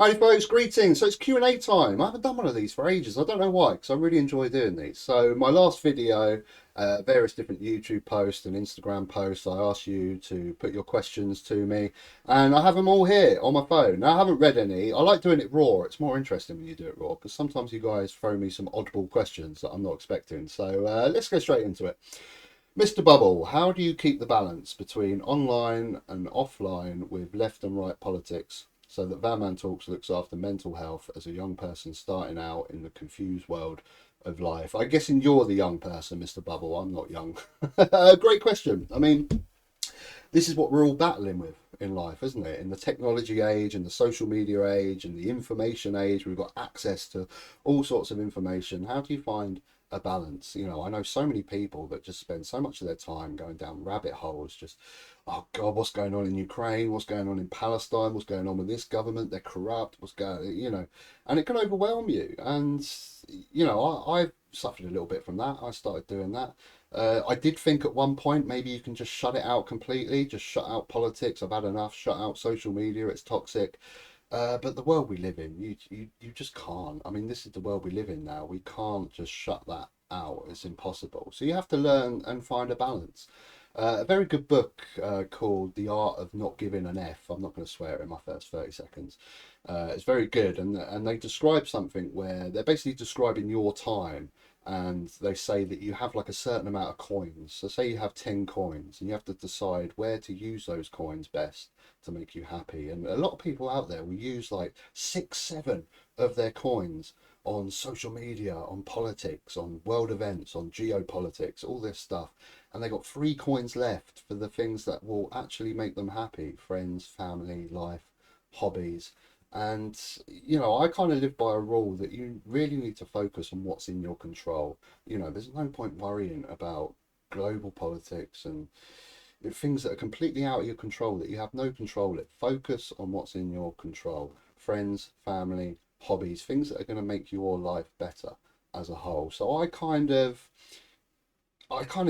Hi folks, greetings. So it's Q&A time. I haven't done one of these for ages. I don't know why, because I really enjoy doing these. So my last video, various different YouTube posts and Instagram posts, I asked you to put your questions to me, and I have them all here on my phone. Now, I haven't read any. I like doing it raw. It's more interesting when you do it raw, because sometimes you guys throw me some oddball questions that I'm not expecting. So let's go straight into it. Mr. Bubble, how do you keep the balance between online and offline with left and right politics so that Van Man Talks looks after mental health as a young person starting out in the confused world of life? I'm guessing you're the young person, Mr. Bubble. I'm not young. Great question. I mean, this is what we're all battling with in life, isn't it? In the technology age and the social media age and the information age, we've got access to all sorts of information. How do you find a balance? You know, I know so many people that just spend so much of their time going down rabbit holes, just, oh God, what's going on in Ukraine? What's going on in Palestine? What's going on with this government? They're corrupt. What's going, and it can overwhelm you. And, I've suffered a little bit from that. I started doing that. I did think at one point maybe you can just shut it out completely, just shut out politics. I've had enough. Shut out social media. It's toxic. But the world we live in, you just can't. I mean, this is the world we live in now. We can't just shut that out. It's impossible. So you have to learn and find a balance. A very good book called The Art of Not Giving an F. I'm not going to swear in my first 30 seconds. It's very good, and they describe something where they're basically describing your time, and they say that you have like a certain amount of coins. So say you have 10 coins and you have to decide where to use those coins best to make you happy. And a lot of people out there will use like 6, 7 of their coins on social media, on politics, on world events, on geopolitics, all this stuff. And they got 3 coins left for the things that will actually make them happy: friends, family, life, hobbies. And I kind of live by a rule that you really need to focus on what's in your control. There's no point worrying about global politics and things that are completely out of your control, that you have no control of. Focus on what's in your control: friends, family, hobbies, things that are going to make your life better as a whole. So I kind of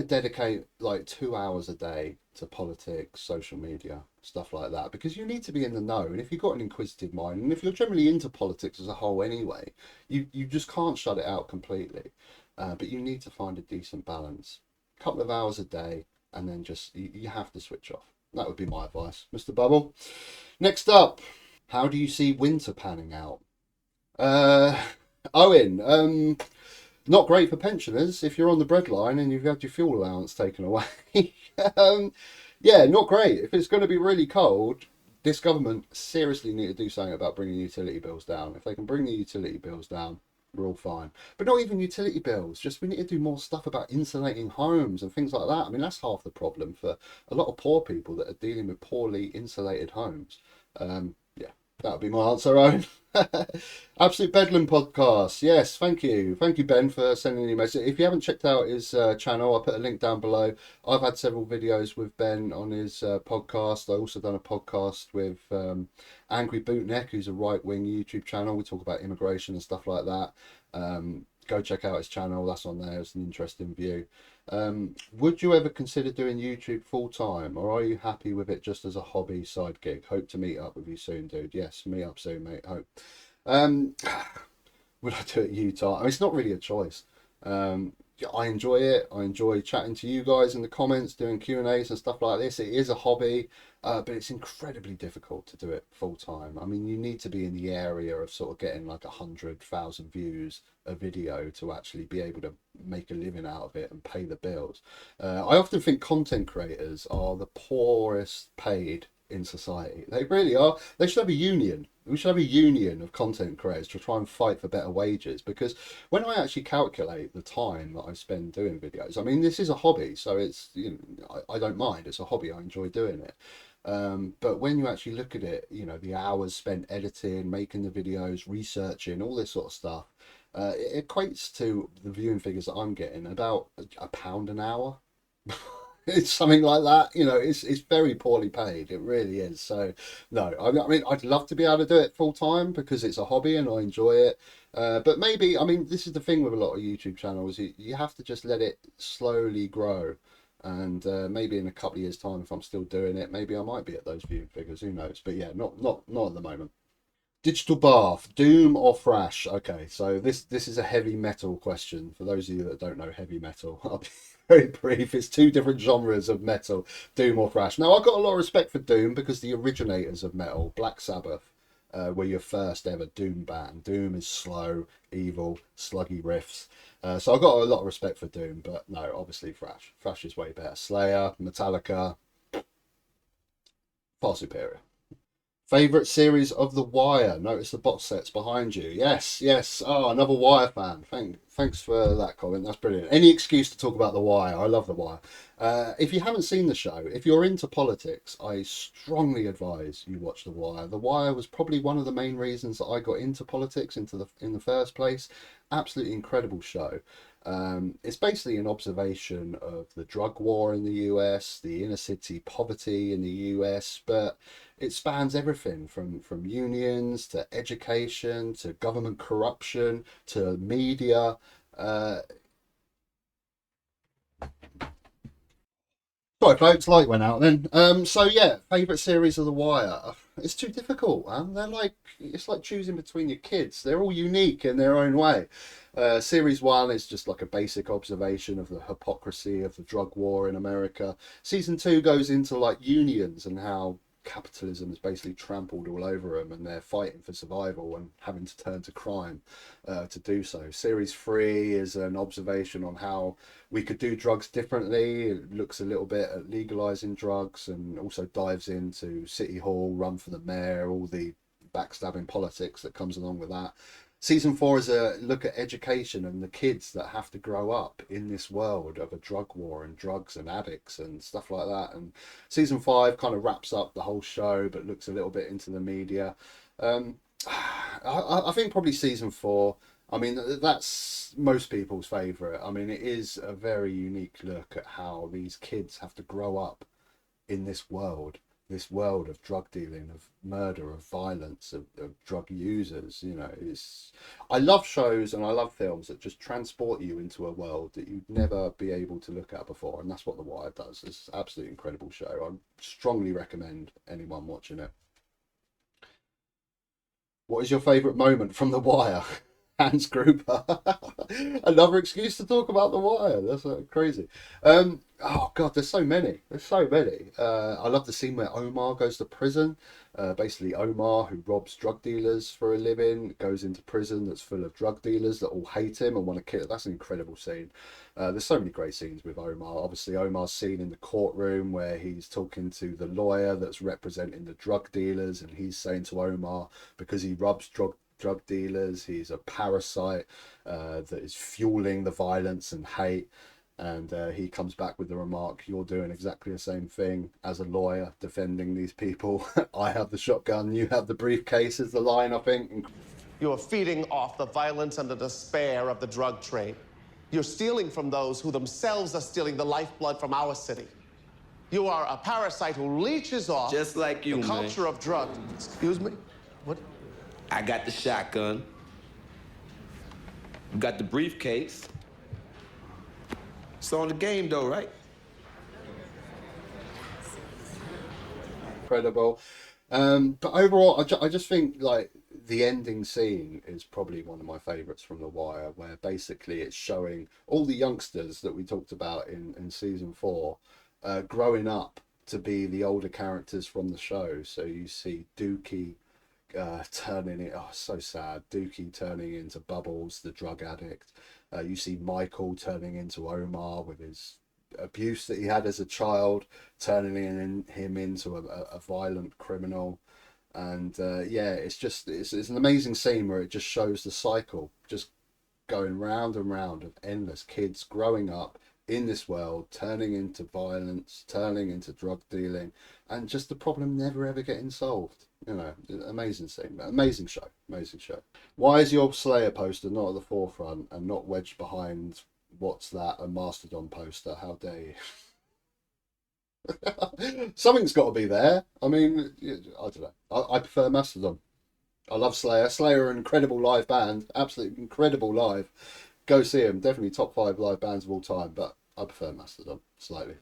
dedicate like 2 hours a day to politics, social media, stuff like that, because you need to be in the know. And if you've got an inquisitive mind, and if you're generally into politics as a whole anyway, you just can't shut it out completely. But you need to find a decent balance. A couple of hours a day, and then just you have to switch off. That would be my advice, Mr. Bubble. Next up, how do you see winter panning out? Uh, Owen, not great for pensioners if you're on the breadline and you've had your fuel allowance taken away. um, yeah, not great. If it's going to be really cold, this government seriously need to do something about bringing utility bills down. If they can bring the utility bills down, we're all fine. But not even utility bills. Just we need to do more stuff about insulating homes and things like that. I mean, that's half the problem for a lot of poor people that are dealing with poorly insulated homes. Yeah, that would be my answer, Owen. Absolute Bedlam podcast. Yes, thank you. Thank you, Ben, for sending me a message. If you haven't checked out his channel, I'll put a link down below. I've had several videos with Ben on his podcast. I also done a podcast with Angry Bootneck, who's a right-wing YouTube channel. We talk about immigration and stuff like that. Go check out his channel. That's on there. It's an interesting view. Would you ever consider doing YouTube full time, or are you happy with it just as a hobby side gig? Hope to meet up with you soon, dude. Yes, meet up soon, mate. Hope. Um, would I do it Utah? I mean, it's not really a choice. Um, I enjoy it. I enjoy chatting to you guys in the comments, doing Q&As and stuff like this. It is a hobby, but it's incredibly difficult to do it full time. I mean, you need to be in the area of sort of getting like 100,000 views a video to actually be able to make a living out of it and pay the bills. I often think content creators are the poorest paid in society. They really are. They should have a union. We should have a union of content creators to try and fight for better wages, because when I actually calculate the time that I spend doing videos, I mean, this is a hobby, so it's, I don't mind. It's a hobby. I enjoy doing it. But when you actually look at it, the hours spent editing, making the videos, researching, all this sort of stuff, it equates to the viewing figures that I'm getting about £1 an hour. It's something like that. It's very poorly paid. It really is. So no, I mean, I'd love to be able to do it full time because it's a hobby and I enjoy it. But maybe, I mean, this is the thing with a lot of YouTube channels. You have to just let it slowly grow. And maybe in a couple of years' time, if I'm still doing it, maybe I might be at those viewing figures. Who knows? But yeah, not at the moment. Digital Bath, Doom or Thrash? Okay, so this is a heavy metal question. For those of you that don't know heavy metal, I'll be very brief. It's two different genres of metal, Doom or Thrash. Now, I've got a lot of respect for Doom because the originators of metal, Black Sabbath, were your first ever Doom band. Doom is slow, evil, sluggy riffs. So I've got a lot of respect for Doom, but no, obviously Thrash. Thrash is way better. Slayer, Metallica, far superior. Favorite series of The Wire. Notice the box sets behind you. Yes, yes. Oh, another Wire fan. Thanks for that comment. That's brilliant. Any excuse to talk about The Wire. I love The Wire. If you haven't seen the show, if you're into politics, I strongly advise you watch The Wire. The Wire was probably one of the main reasons that I got into politics in the first place. Absolutely incredible show. It's basically an observation of the drug war in the US, the inner city poverty in the US, but it spans everything from unions to education to government corruption to media. Uh, Sorry, folks, light went out then. So yeah, favorite series of The Wire. It's too difficult, man. They're like it's like choosing between your kids. They're all unique in their own way. Series one is just like a basic observation of the hypocrisy of the drug war in America. Season two goes into like unions and how capitalism is basically trampled all over them, and they're fighting for survival and having to turn to crime to do so. Series three is an observation on how we could do drugs differently. It looks a little bit at legalizing drugs and also dives into City Hall, run for the mayor, all the backstabbing politics that comes along with that. Season four is a look at education and the kids that have to grow up in this world of a drug war and drugs and addicts and stuff like that. And season five kind of wraps up the whole show, but looks a little bit into the media. Um, I think probably season four. I mean, that's most people's favourite. I mean, it is a very unique look at how these kids have to grow up in this world of drug dealing, of murder, of violence, of drug users. You know, it's. I love shows and I love films that just transport you into a world that you'd never be able to look at before, and that's what The Wire does. It's an absolutely incredible show. I strongly recommend anyone watching it. What is your favourite moment from The Wire? Hans Gruber. Another excuse to talk about The Wire. That's crazy. Oh God, there's so many. There's so many. I love the scene where Omar goes to prison. Basically, Omar, who robs drug dealers for a living, goes into prison that's full of drug dealers that all hate him and want to kill. That's an incredible scene. There's so many great scenes with Omar. Obviously, Omar's scene in the courtroom where he's talking to the lawyer that's representing the drug dealers, and he's saying to Omar, because he robs drug dealers, he's a parasite that is fueling the violence and hate. And he comes back with the remark, "You're doing exactly the same thing as a lawyer defending these people. I have the shotgun, you have the briefcase," is the line, I think. You're feeding off the violence and the despair of the drug trade. You're stealing from those who themselves are stealing the lifeblood from our city. You are a parasite who leeches off just like you, the culture man. of drugs. Excuse me? What? I got the shotgun. You got the briefcase. It's on the game, though, right? Incredible. But overall, I just think like the ending scene is probably one of my favourites from The Wire, where basically it's showing all the youngsters that we talked about in season four growing up to be the older characters from the show. So you see Dookie turning it, oh, so sad. Dookie turning into Bubbles, the drug addict. You see Michael turning into Omar with his abuse that he had as a child, turning him into a violent criminal. And yeah, it's an amazing scene where it just shows the cycle just going round and round of endless kids growing up in this world, turning into violence, turning into drug dealing, and just the problem never ever getting solved. You know, amazing scene, amazing show, amazing show. Why is your Slayer poster not at the forefront and not wedged behind what's that, a Mastodon poster? How dare you? Something's got to be there. I mean, I don't know. I prefer Mastodon. I love Slayer. Slayer are an incredible live band, absolutely incredible live. Go see them. Definitely top five live bands of all time, but I prefer Mastodon slightly.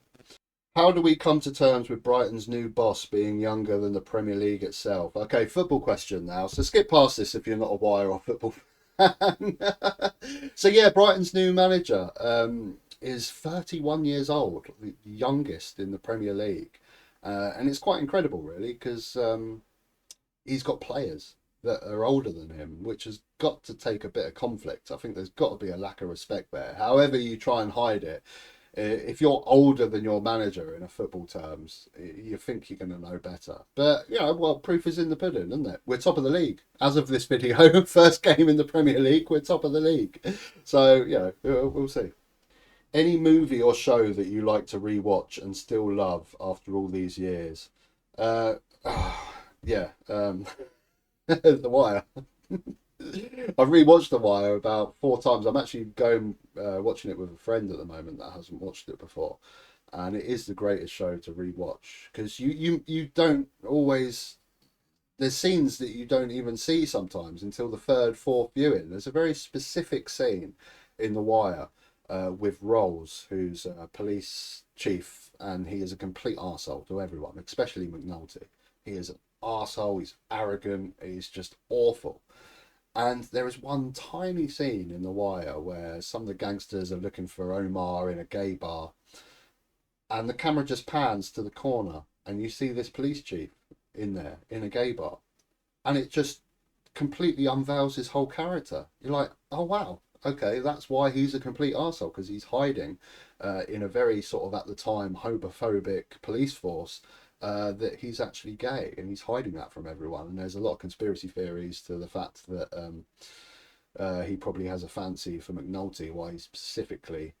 How do we come to terms with Brighton's new boss being younger than the Premier League itself? Okay, football question now. So skip past this if you're not a Wire or football fan. So yeah, Brighton's new manager is 31 years old, the youngest in the Premier League. And it's quite incredible, really, because he's got players that are older than him, which has got to take a bit of conflict. I think there's got to be a lack of respect there. However you try and hide it, if you're older than your manager in a football terms, you think you're going to know better. But, well, proof is in the pudding, isn't it? We're top of the league. As of this video, first game in the Premier League, we're top of the league. So, we'll see. Any movie or show that you like to rewatch and still love after all these years? Uh, yeah, The Wire. I've rewatched The Wire about 4 times. I'm actually going watching it with a friend at the moment that hasn't watched it before, and it is the greatest show to rewatch because you don't always. There's scenes that you don't even see sometimes until the third, fourth viewing. There's a very specific scene in The Wire with Rolls, who's a police chief, and he is a complete arsehole to everyone, especially McNulty. He is an arsehole. He's arrogant. He's just awful. And there is one tiny scene in The Wire where some of the gangsters are looking for Omar in a gay bar, and the camera just pans to the corner, and you see this police chief in there in a gay bar, and it just completely unveils his whole character. You're like, oh wow, okay, that's why he's a complete arsehole, because he's hiding in a very sort of at the time homophobic police force. That he's actually gay and he's hiding that from everyone. And there's a lot of conspiracy theories to the fact that he probably has a fancy for McNulty, why he specifically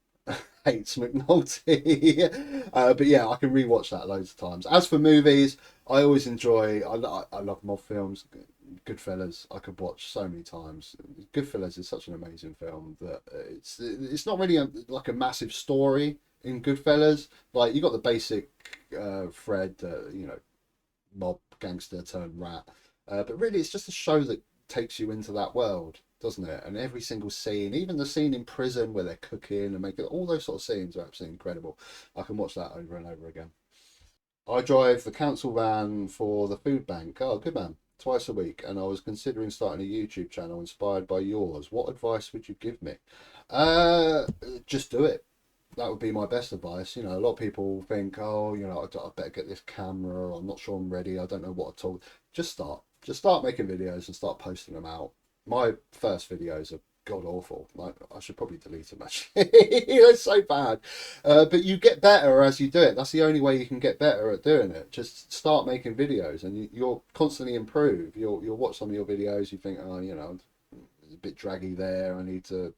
hates McNulty. But yeah, I can rewatch that loads of times. As for movies, I always enjoy, I love mob films. Goodfellas, I could watch so many times. Goodfellas is such an amazing film that it's not really like a massive story in Goodfellas. Like you got the basic Fred, mob gangster turned rat, but really it's just a show that takes you into that world, doesn't it? And every single scene, even the scene in prison where they're cooking and making all those sort of scenes are absolutely incredible. I can watch that over and over again. I drive the council van for the food bank. Oh, good man. Twice a week, and I was considering starting a YouTube channel inspired by yours. What advice would you give me? Uh, just do it. That would be my best advice. A lot of people think, oh, I better get this camera, or I'm not sure I'm ready, I don't know what to talk. Just start. Just start making videos and start posting them out. My first videos are god awful. Like, I should probably delete them actually. It's so bad. But you get better as you do it. That's the only way you can get better at doing it. Just start making videos, and you'll constantly improve. You'll watch some of your videos. You think, oh, it's a bit draggy there. I need to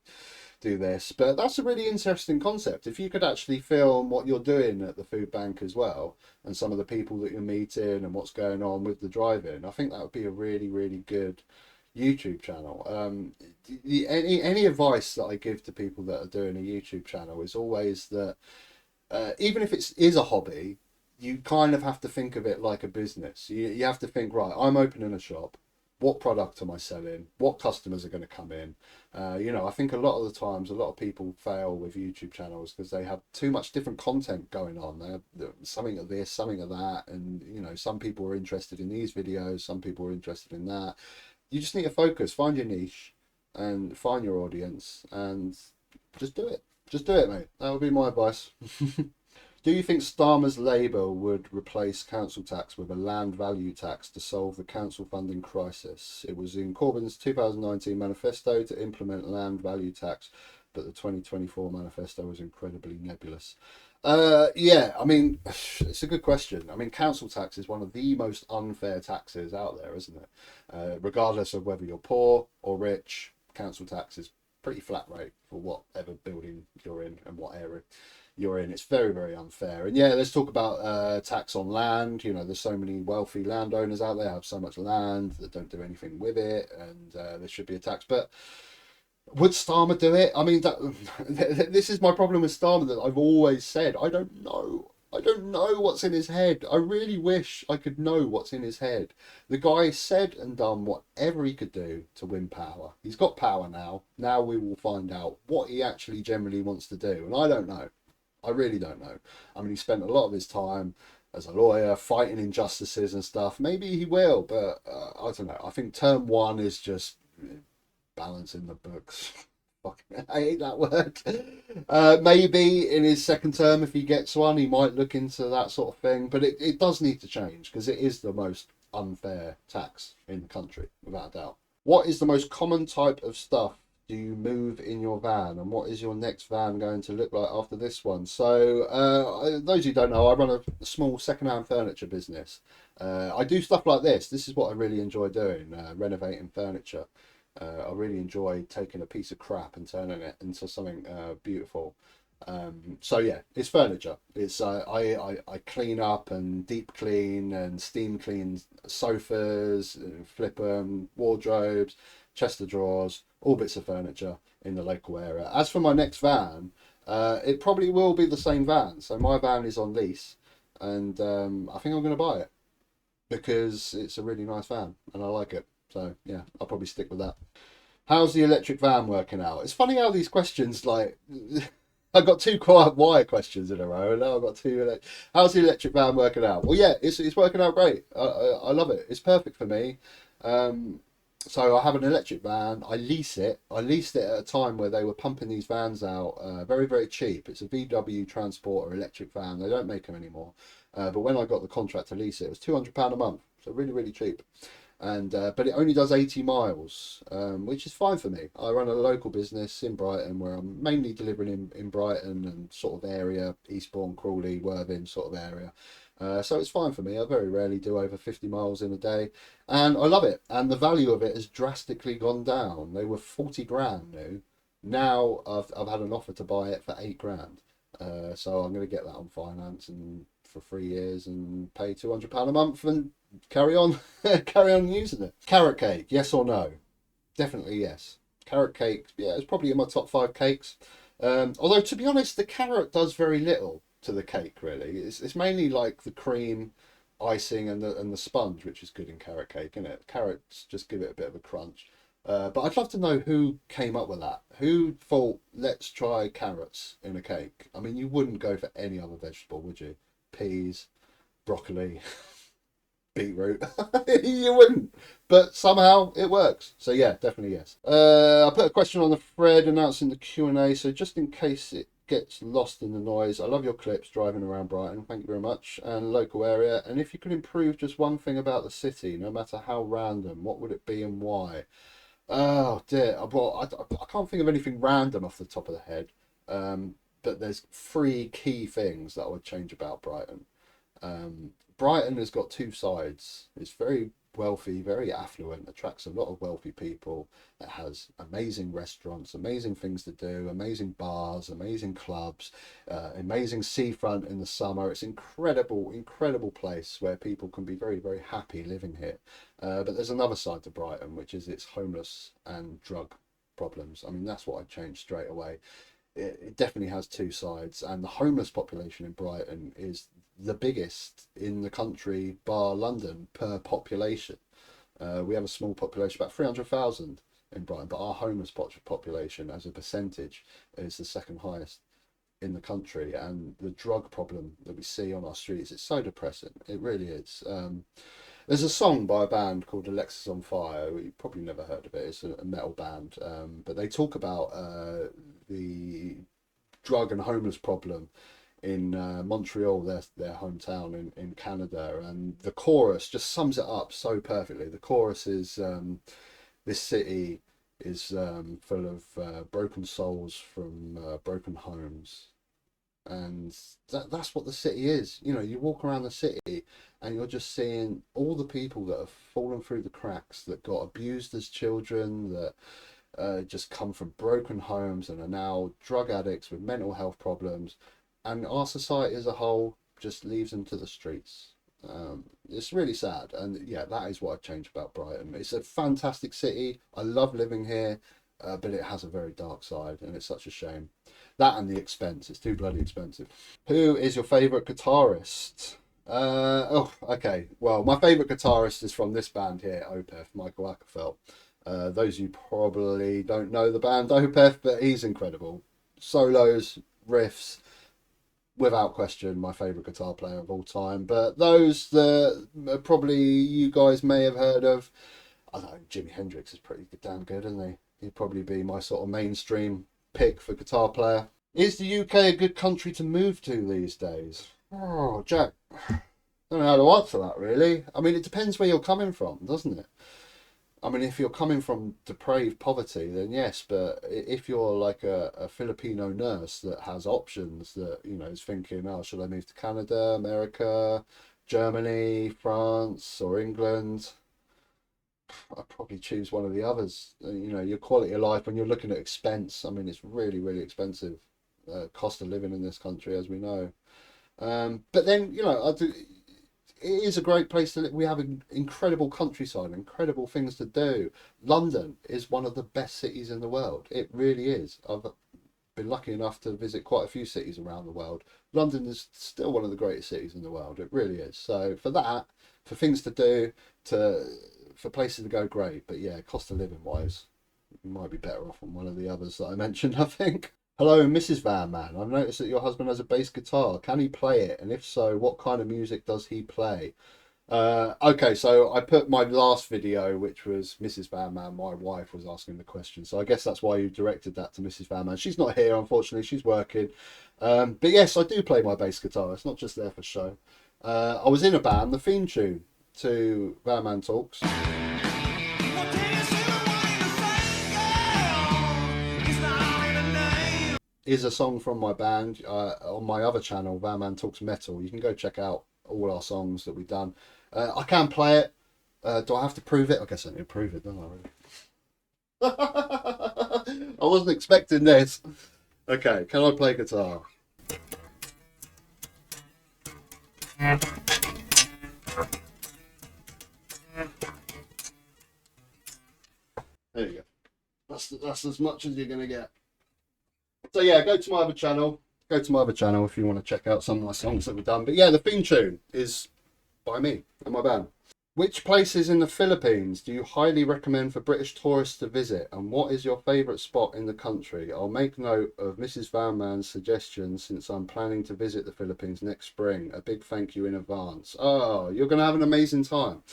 do this. But that's a really interesting concept. If you could actually film what you're doing at the food bank as well, and some of the people that you're meeting and what's going on with the driving, I think that would be a really, really good YouTube channel. Any advice that I give to people that are doing a YouTube channel is always that even if it is a hobby, you kind of have to think of it like a business. You have to think, right, I'm opening a shop. What product am I selling? What customers are going to come in? I think a lot of the times, a lot of people fail with YouTube channels because they have too much different content going on. They have something of this, something of that, and some people are interested in these videos, some people are interested in that. You just need to focus, find your niche, and find your audience, and just do it. Just do it, mate. That would be my advice. Do you think Starmer's Labour would replace council tax with a land value tax to solve the council funding crisis? It was in Corbyn's 2019 manifesto to implement land value tax, but the 2024 manifesto was incredibly nebulous. Yeah, I mean, it's a good question. I mean, council tax is one of the most unfair taxes out there, isn't it? Regardless of whether you're poor or rich, council tax is pretty flat rate for whatever building you're in and what area you're in. It's very, very unfair. And yeah, let's talk about tax on land. There's so many wealthy landowners out there have so much land that don't do anything with it, and there should be a tax. But would Starmer do it? I mean, this is my problem with Starmer, that I've always said, I don't know. I don't know what's in his head. I really wish I could know what's in his head. The guy said and done whatever he could do to win power. He's got power now. Now we will find out what he actually generally wants to do. And I don't know. I really don't know. I mean, he spent a lot of his time as a lawyer fighting injustices and stuff. Maybe he will, but I don't know. I think term one is just balancing the books. Fucking, I hate that word. Maybe in his second term, if he gets one, he might look into that sort of thing. But it does need to change because it is the most unfair tax in the country, without a doubt. What is the most common type of stuff do you move in your van, and what is your next van going to look like after this one? So, those who don't know, I run a small second-hand furniture business. I do stuff like this. This is what I really enjoy doing, renovating furniture. I really enjoy taking a piece of crap and turning it into something beautiful. So yeah, it's furniture. It's I clean up and deep clean and steam clean sofas, flip them, wardrobes, chest of drawers, all bits of furniture in the local area. As for my next van, it probably will be the same van. So my van is on lease, and I think I'm going to buy it because it's a really nice van and I like it. So yeah, I'll probably stick with that. How's the electric van working out? It's funny how these questions, like, I got two quiet wire questions in a row, and now I've got two. How's the electric van working out? Well, yeah, it's working out great. I love it. It's perfect for me. So I have an electric van. I lease it. I leased it at a time where they were pumping these vans out very, very cheap. It's a VW Transporter electric van. They don't make them anymore. But when I got the contract to lease it, it was £200 a month. So really, really cheap. And but it only does 80 miles, which is fine for me. I run a local business in Brighton where I'm mainly delivering in Brighton and sort of area, Eastbourne, Crawley, Worthing sort of area. So it's fine for me. I very rarely do over 50 miles in a day, and I love it. And the value of it has drastically gone down. They were 40 grand new. Now I've had an offer to buy it for 8 grand. So I'm going to get that on finance and for 3 years and pay £200 a month and carry on carry on using it. Carrot cake, yes or no? Definitely yes. Carrot cake, yeah, it's probably in my top 5 cakes. Although to be honest, the carrot does very little to the cake really. It's mainly like the cream, icing and the sponge, which is good in carrot cake, isn't it? Carrots just give it a bit of a crunch. But I'd love to know who came up with that. Who thought, let's try carrots in a cake? I mean, you wouldn't go for any other vegetable, would you? Peas, broccoli, beetroot. You wouldn't, but somehow it works. So yeah, definitely yes. I put a question on the thread announcing the Q&A, so just in case it gets lost in the noise, I love your clips driving around Brighton, thank you very much, and local area. And if you could improve just one thing about the city, no matter how random, what would it be and why? Oh dear, well, I can't think of anything random off the top of the head, but there's 3 key things that I would change about Brighton. Brighton has got 2 sides. It's very wealthy, very affluent, attracts a lot of wealthy people. It has amazing restaurants, amazing things to do, amazing bars, amazing clubs, amazing seafront in the summer. It's incredible, incredible place where people can be very, very happy living here. But there's another side to Brighton, which is its homeless and drug problems. I mean, that's what I'd change straight away. It definitely has 2 sides, and the homeless population in Brighton is the biggest in the country, bar London, per population. We have a small population, about 300,000 in Brighton, but our homeless population as a percentage is the second highest in the country. And the drug problem that we see on our streets, it's so depressing. It really is. There's a song by a band called Alexis on Fire. You've probably never heard of it. It's a metal band, but they talk about the drug and homeless problem in Montreal, their hometown in Canada, and the chorus just sums it up so perfectly. The chorus is, this city is full of broken souls from broken homes. And that's what the city is. You know, you walk around the city and you're just seeing all the people that have fallen through the cracks, that got abused as children, that just come from broken homes and are now drug addicts with mental health problems. And our society as a whole just leaves them to the streets. It's really sad. And yeah, that is what I'd change about Brighton. It's a fantastic city. I love living here, but it has a very dark side, and it's such a shame. That and the expense. It's too bloody expensive. Who is your favourite guitarist? Okay. Well, my favourite guitarist is from this band here, Opeth, Michael Ackerfeld. Those of you probably don't know the band Opeth, but he's incredible. Solos, riffs, without question, my favourite guitar player of all time. But those that probably you guys may have heard of, I don't know, Jimi Hendrix is pretty damn good, isn't he? He'd probably be my sort of mainstream pick for guitar player. Is the UK a good country to move to these days? Oh, Jack, I don't know how to answer that, really. I mean, it depends where you're coming from, doesn't it? I mean, if you're coming from depraved poverty, then yes, but if you're like a Filipino nurse that has options, that, you know, is thinking, oh, should I move to Canada, America, Germany, France, or England? I'd probably choose one of the others. You know, your quality of life when you're looking at expense, I mean, it's really, really expensive. Cost of living in this country, as we know. But then, you know, it is a great place to live. We have an incredible countryside, incredible things to do. London is one of the best cities in the world. It really is. I've been lucky enough to visit quite a few cities around the world. London is still one of the greatest cities in the world. It really is. So for that, for things to do, for places to go, great. But yeah, cost of living wise, you might be better off on one of the others that I mentioned, I think. Hello, Mrs. Van Man. I've noticed that your husband has a bass guitar. Can he play it? And if so, what kind of music does he play? Okay, so I put my last video, which was Mrs. Van Man, my wife, was asking the question. So I guess that's why you directed that to Mrs. Van Man. She's not here, unfortunately. She's working. But yes, I do play my bass guitar. It's not just there for show. I was in a band. The theme tune to Van Man Talks is a song from my band on my other channel, Van Man Talks Metal. You can go check out all our songs that we've done. I can play it. Do I have to prove it? I guess I need to prove it, don't I, really? I wasn't expecting this. Okay, can I play guitar? There you go. That's as much as you're going to get. So yeah, go to my other channel. Go to my other channel if you want to check out some of my songs that we've done. But yeah, the theme tune is by me and my band. Which places in the Philippines do you highly recommend for British tourists to visit? And what is your favourite spot in the country? I'll make note of Mrs. Van Man's suggestions since I'm planning to visit the Philippines next spring. A big thank you in advance. Oh, you're going to have an amazing time.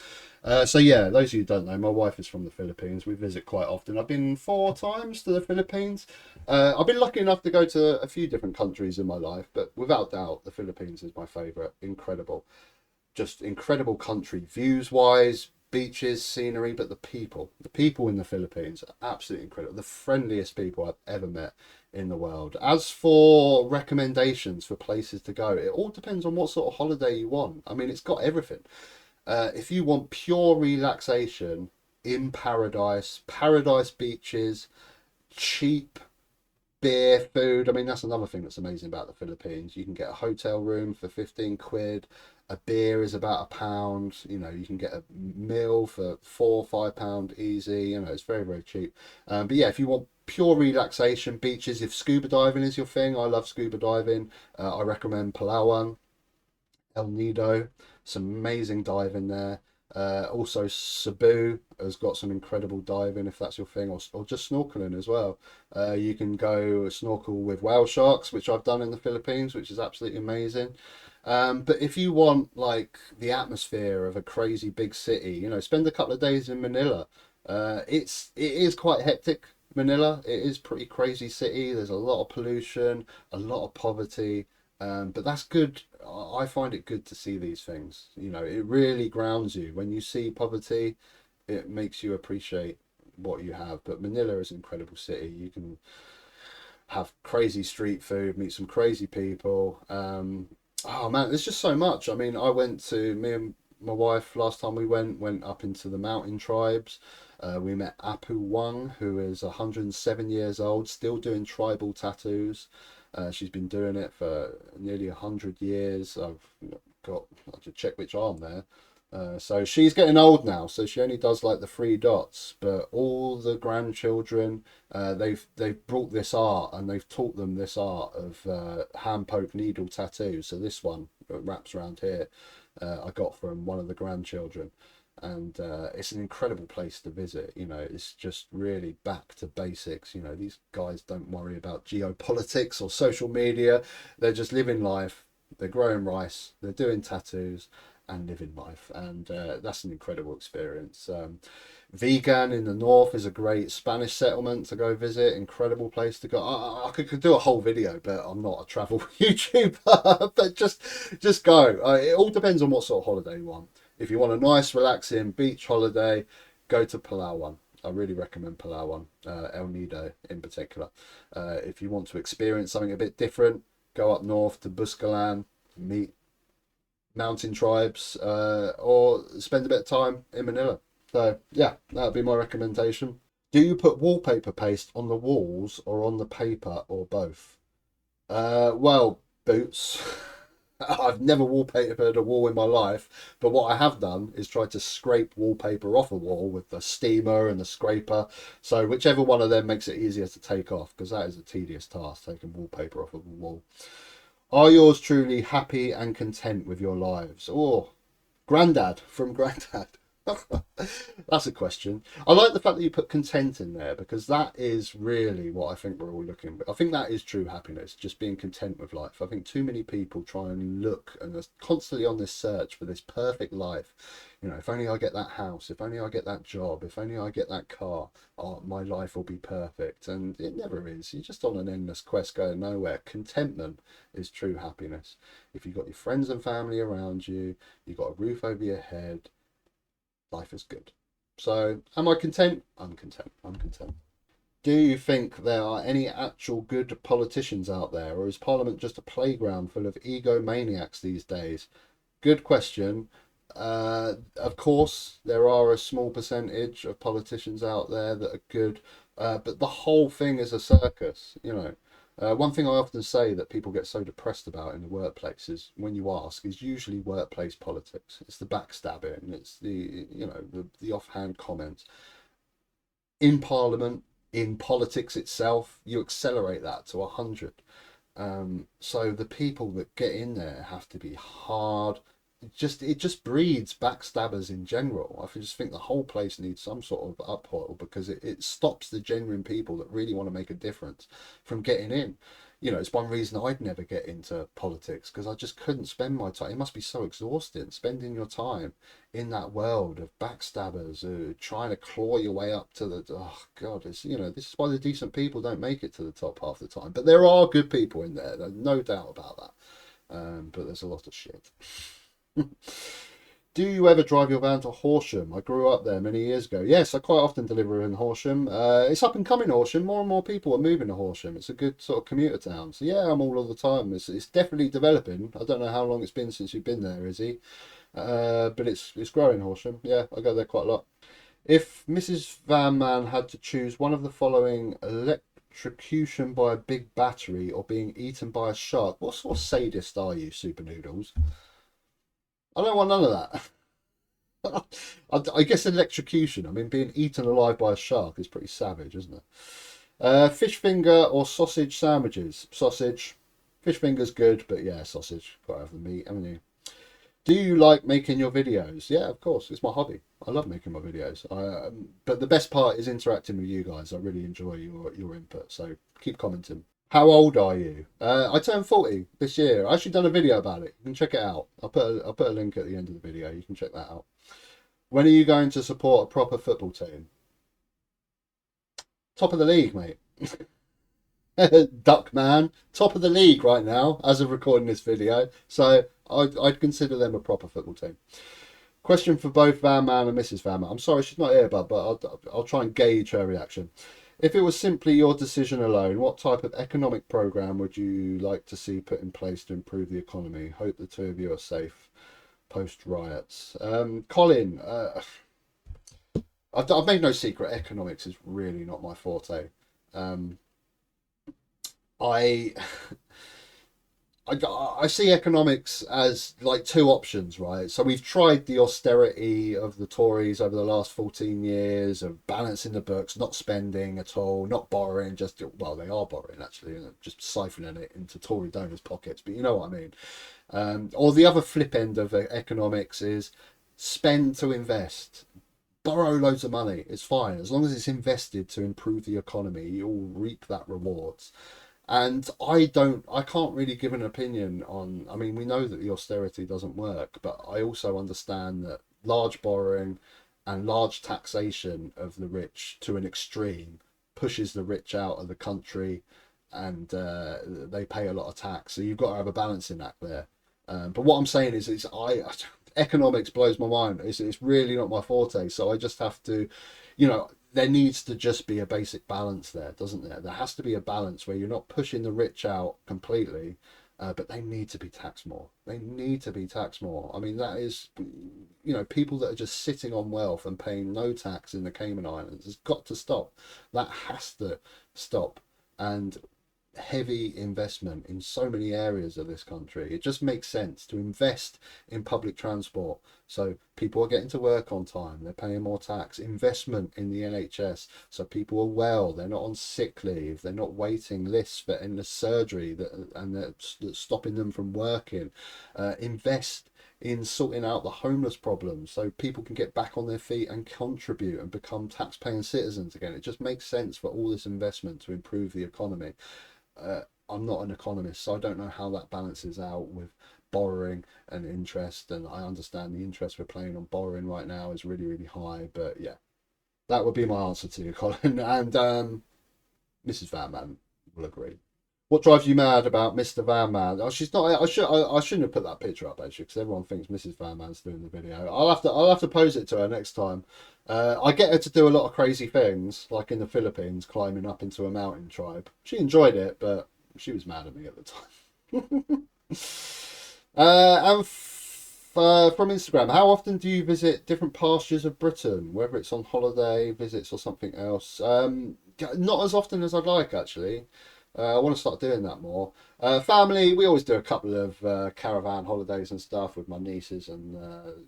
So yeah, those of you who don't know, my wife is from the Philippines. We visit quite often. I've been 4 times to the Philippines. I've been lucky enough to go to a few different countries in my life, but without doubt, the Philippines is my favourite. Incredible. Just incredible country, views-wise, beaches, scenery, but the people in the Philippines are absolutely incredible. The friendliest people I've ever met in the world. As for recommendations for places to go, it all depends on what sort of holiday you want. I mean, it's got everything. If you want pure relaxation in paradise beaches, cheap beer, food. I mean, that's another thing that's amazing about the Philippines. You can get a hotel room for 15 quid. A beer is about £1. You know, you can get a meal for £4 or £5 easy. You know, it's very, very cheap. But yeah, if you want pure relaxation, beaches, if scuba diving is your thing, I love scuba diving. I recommend Palawan, El Nido, some amazing diving there. Also Cebu has got some incredible diving if that's your thing, or just snorkeling as well. You can go snorkel with whale sharks, which I've done in the Philippines, which is absolutely amazing. But if you want like the atmosphere of a crazy big city, you know, spend a couple of days in Manila. It is quite hectic. Manila, it is pretty crazy city. There's a lot of pollution, a lot of poverty. But that's good. I find it good to see these things. You know, it really grounds you. When you see poverty, it makes you appreciate what you have. But Manila is an incredible city. You can have crazy street food, meet some crazy people. Oh man, there's just so much. I mean, me and my wife, last time we went up into the mountain tribes. We met Apu Wang, who is 107 years old, still doing tribal tattoos. She's been doing it for nearly 100 years. I have to check which arm there. So she's getting old now, so she only does like the 3 dots. But all the grandchildren, they've brought this art and they've taught them this art of hand poke needle tattoo. So this one that wraps around here, I got from one of the grandchildren. and it's an incredible place to visit. You know, it's just really back to basics. You know, these guys don't worry about geopolitics or social media. They're just living life. They're growing rice. They're doing tattoos and living life, and that's an incredible experience. Vegan in the north is a great Spanish settlement to go visit. Incredible place to go. I could do a whole video, but I'm not a travel YouTuber. But just go. It all depends on what sort of holiday you want. If you want a nice, relaxing beach holiday, go to Palawan. I really recommend Palawan, El Nido in particular. If you want to experience something a bit different, go up north to Buscalan, meet mountain tribes, or spend a bit of time in Manila. So yeah, that would be my recommendation. Do you put wallpaper paste on the walls or on the paper or both? Well, Boots, I've never wallpapered a wall in my life, but what I have done is try to scrape wallpaper off a wall with the steamer and the scraper. So whichever one of them makes it easier to take off, because that is a tedious task, taking wallpaper off of a wall. Are yours truly happy and content with your lives? Oh, Grandad from Grandad. That's a question. I like the fact that you put content in there, because that is really what I think we're all looking for. I think that is true happiness, just being content with life. I think too many people try and look and are constantly on this search for this perfect life. You know, if only I get that house, if only I get that job, if only I get that car, oh, my life will be perfect. And it never is. You're just on an endless quest going nowhere. Contentment is true happiness. If you've got your friends and family around you, you've got a roof over your head, life is good. So, am I content? I'm content. I'm content. Do you think there are any actual good politicians out there, or is Parliament just a playground full of egomaniacs these days? Good question. Of course, there are a small percentage of politicians out there that are good, but the whole thing is a circus, you know. One thing I often say that people get so depressed about in the workplace is, when you ask, is usually workplace politics. It's the backstabbing, it's the, you know, the offhand comments. In Parliament, in politics itself, you accelerate that to 100. So the people that get in there have to be hard. It just breeds backstabbers in general. I just think the whole place needs some sort of upheaval, because it stops the genuine people that really want to make a difference from getting in. You know, it's one reason I'd never get into politics, because I just couldn't spend my time. It must be so exhausting spending your time in that world of backstabbers trying to claw your way up to the, oh god, it's, you know, this is why the decent people don't make it to the top half the time. But there are good people in there, there's no doubt about that. But there's a lot of shit. Do you ever drive your van to Horsham? I grew up there many years ago. Yes, I quite often deliver in Horsham. It's up and coming, Horsham. More and more people are moving to Horsham. It's a good sort of commuter town. So yeah, I'm all the time. It's definitely developing. I don't know how long it's been since you've been there, Izzy. But it's growing, Horsham. Yeah, I go there quite a lot. If Mrs. Van Man had to choose one of the following: electrocution by a big battery or being eaten by a shark, what sort of sadist are you, Super Noodles? I don't want none of that. I guess electrocution. I mean, being eaten alive by a shark is pretty savage, isn't it? Fish finger or sausage sandwiches? Sausage. Fish finger's good, but yeah, sausage. Got to have the meat, haven't you? Do you like making your videos? Yeah, of course. It's my hobby. I love making my videos. But the best part is interacting with you guys. I really enjoy your input. So keep commenting. How old are you? I turned 40 this year. I actually done a video about it. You can check it out. I'll put a link at the end of the video. You can check that out. When are you going to support a proper football team? Top of the league, mate. Duckman. Top of the league right now, as of recording this video. So I'd consider them a proper football team. Question for both Van Man and Mrs. Van Man. I'm sorry she's not here, but I'll try and gauge her reaction. If it was simply your decision alone, what type of economic programme would you like to see put in place to improve the economy? Hope the two of you are safe post-riots. Colin, I've made no secret, economics is really not my forte. I see economics as like two options, right? So we've tried the austerity of the Tories over the last 14 years of balancing the books, not spending at all, not borrowing, just, well, they are borrowing actually, just siphoning it into Tory donors' pockets, but you know what I mean. Or the other flip end of economics is spend to invest. Borrow loads of money, it's fine. As long as it's invested to improve the economy, you'll reap that rewards. And I can't really give an opinion on, I mean, we know that the austerity doesn't work, but I also understand that large borrowing and large taxation of the rich to an extreme pushes the rich out of the country, and they pay a lot of tax. So you've got to have a balancing act there. But what I'm saying is economics blows my mind. It's really not my forte. So I just have to, there needs to just be a basic balance there, doesn't there? There has to be a balance where you're not pushing the rich out completely, but they need to be taxed more. They need to be taxed more. I mean, that is, people that are just sitting on wealth and paying no tax in the Cayman Islands has got to stop. That has to stop. And heavy investment in so many areas of this country. It just makes sense to invest in public transport so people are getting to work on time, they're paying more tax. Investment in the NHS so people are well, they're not on sick leave, they're not waiting lists for endless surgery that's stopping them from working. Invest in sorting out the homeless problem so people can get back on their feet and contribute and become tax-paying citizens again. It just makes sense for all this investment to improve the economy. I'm not an economist, so I don't know how that balances out with borrowing and interest, and I understand the interest we're paying on borrowing right now is really, really high. But yeah, that would be my answer to you, Colin. And Mrs. Van Man will agree. What drives you mad about Mr. Van Man? Oh, she's not. I shouldn't have put that picture up actually, because everyone thinks Mrs. Van Man's doing the video. I'll have to pose it to her next time. I get her to do a lot of crazy things, like in the Philippines, climbing up into a mountain tribe. She enjoyed it, but she was mad at me at the time. From Instagram, how often do you visit different pastures of Britain, whether it's on holiday, visits, or something else? Not as often as I'd like, actually. I want to start doing that more. Family, we always do a couple of caravan holidays and stuff with my nieces, and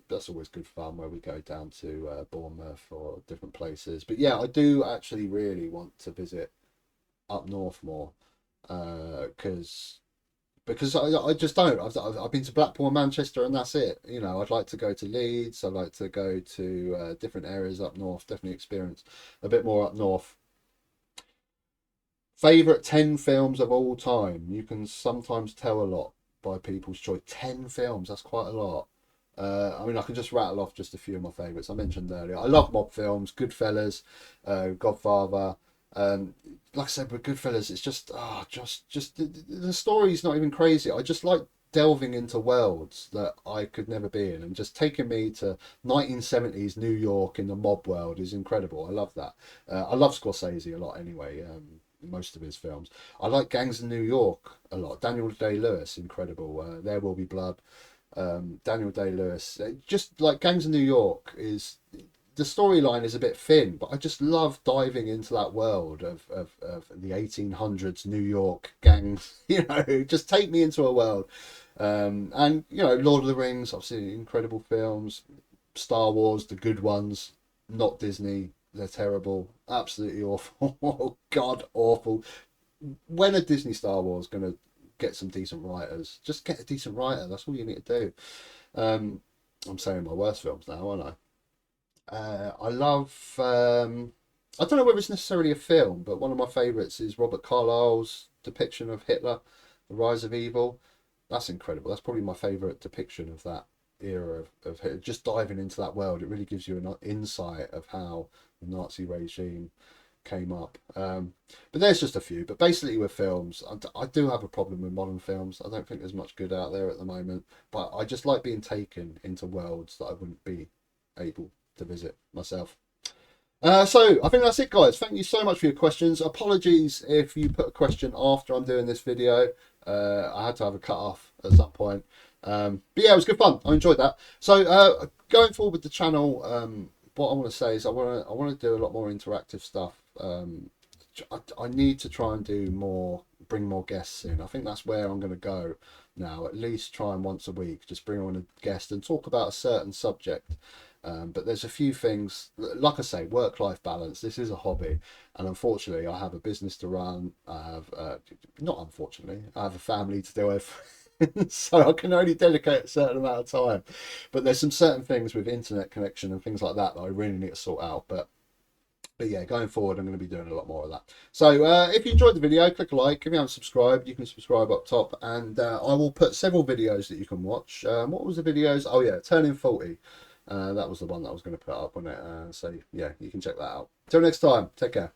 that's always good fun where we go down to Bournemouth or different places. But yeah, I do actually really want to visit up north more because I just don't. I've been to Blackpool and Manchester, and that's it. I'd like to go to Leeds. I'd like to go to different areas up north. Definitely experience a bit more up north. Favourite 10 films of all time. You can sometimes tell a lot by people's choice. 10 films, that's quite a lot. I mean, I can just rattle off just a few of my favourites. I mentioned earlier, I love mob films, Goodfellas, Godfather. Like I said, with Goodfellas, it's just the story's not even crazy. I just like delving into worlds that I could never be in, and just taking me to 1970s New York in the mob world is incredible. I love that. I love Scorsese a lot anyway. Most of his films. I like Gangs of New York a lot. Daniel Day-Lewis, incredible. There Will Be Blood. Daniel Day-Lewis. Just like Gangs of New York is, the storyline is a bit thin, but I just love diving into that world of the 1800s New York gangs. Just take me into a world. And Lord of the Rings, I've seen incredible films. Star Wars, the good ones, not Disney. They're terrible, absolutely awful. God, awful. When are Disney Star Wars going to get some decent writers? Just get a decent writer. That's all you need to do. I'm saying my worst films now, aren't I? I love. I don't know whether it's necessarily a film, but one of my favourites is Robert Carlyle's depiction of Hitler, The Rise of Evil. That's incredible. That's probably my favourite depiction of that era of Hitler. Just diving into that world, it really gives you an insight of how the Nazi regime came up. But there's just a few. But basically with films, I do have a problem with modern films. I don't think there's much good out there at the moment. But I just like being taken into worlds that I wouldn't be able to visit myself. So I think that's it, guys. Thank you so much for your questions. Apologies if you put a question after I'm doing this video. I had to have a cut off at some point. But yeah, it was good fun. I enjoyed that. So going forward with the channel, what I want to say is I want to do a lot more interactive stuff. I need to try and bring more guests in. I think that's where I'm going to go now. At least try and once a week just bring on a guest and talk about a certain subject. But there's a few things, like I say, work-life balance. This is a hobby, and unfortunately, I have a business to run. I have, not unfortunately, I have a family to deal with. So I can only dedicate a certain amount of time. But there's some certain things with internet connection and things like that I really need to sort out. But yeah, going forward, I'm going to be doing a lot more of that. So if you enjoyed the video, click a like. If you haven't subscribed, you can subscribe up top. And I will put several videos that you can watch. What was the videos? Oh, yeah, Turning 40. That was the one that I was going to put up on it. So, yeah, you can check that out. Till next time, take care.